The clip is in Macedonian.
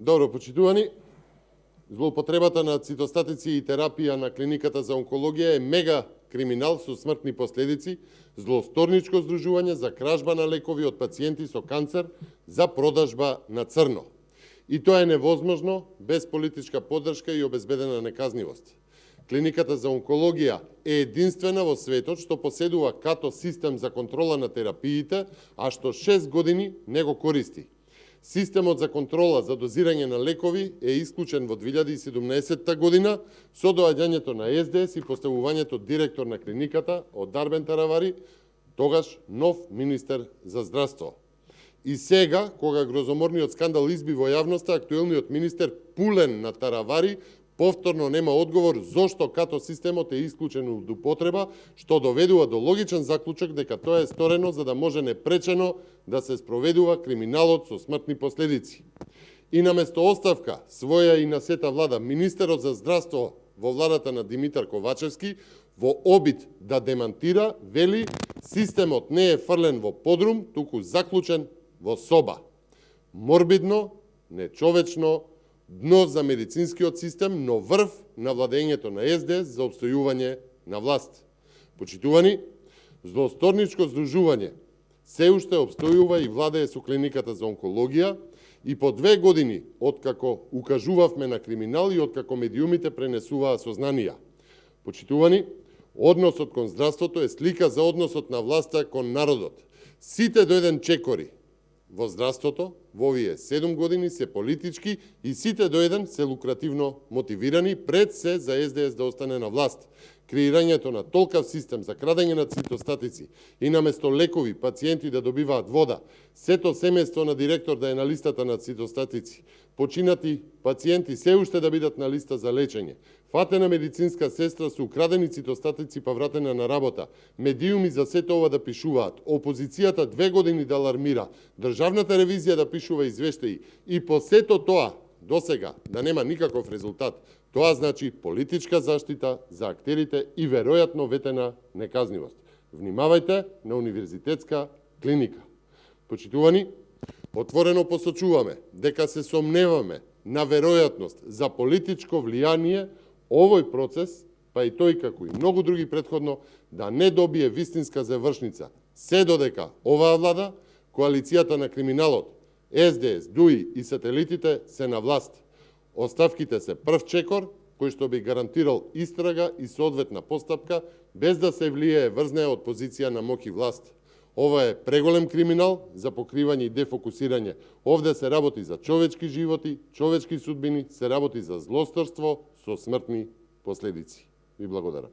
Добро, почитувани, злоупотребата на цитостатици и терапија на клиниката за онкологија е мега криминал со смртни последици, злосторничко здружување за кражба на лекови од пациенти со канцер за продажба на црно. И тоа е невозможно без политичка поддршка и обезбедена неказнивост. Клиниката за онкологија е единствена во светот што поседува като систем за контрола на терапиите, а што 6 години не го користи. Системот за контрола за дозирање на лекови е исклучен во 2017 година со доаѓањето на СДС и поставувањето директор на клиниката од Дарбен Таравари, тогаш нов министер за здравство. И сега, кога грозоморниот скандал изби во јавноста, актуелниот министер Пулен на Таравари повторно нема одговор зошто като системот е исклучен од употреба, што доведува до логичен заклучок дека тоа е сторено за да може непречено да се спроведува криминалот со смртни последици. И наместо оставка, своја и на сета влада, министерот за здравство во владата на Димитар Ковачевски, во обид да демантира, вели, системот не е фрлен во подрум, туку заклучен во соба. Морбидно, нечовечно, дно за медицинскиот систем, но врв на владењето на СДС за обстојување на власт. Почитувани, злосторничко здружување се уште обстојува и владее со клиниката за онкологија и по 2 години откако укажувавме на криминал и откако медиумите пренесуваа сознанија. Почитувани, односот кон здравството е слика за односот на власта кон народот. Сите до еден чекори во здравството во овие 7 години се политички и сите до еден се лукративно мотивирани пред се за СДС да остане на власт. Креирањето на толкав систем за крадење на цитостатици и наместо лекови пациенти да добиваат вода, сето семејство на директор да е на листата на цитостатици, починати пациенти се уште да бидат на листа за лечење, фатена медицинска сестра со украдени цитостатици па вратена на работа, медиуми за сето ова да пишуваат, опозицијата 2 години да алармира, државната ревизија да пишува извештаи и по сето тоа досега да нема никаков резултат. Тоа значи политичка заштита за актерите и веројатно ветена неказнивост. Внимавајте на универзитетска клиника. Почитувани, отворено посочуваме дека се сомневаме на веројатност за политичко влијание овој процес, па и тој како и многу други претходно, да не добие вистинска завршница, се додека оваа влада, коалицијата на криминалот, СДС, ДУИ и сателитите се на власт. Оставките се прв чекор, кој што би гарантирал истрага и соодветна постапка, без да се влијае врз неа од позиција на моќ и власт. Ова е преголем криминал за покривање и дефокусирање. Овде се работи за човечки животи, човечки судбини, се работи за злосторство со смртни последици. Ви благодарам.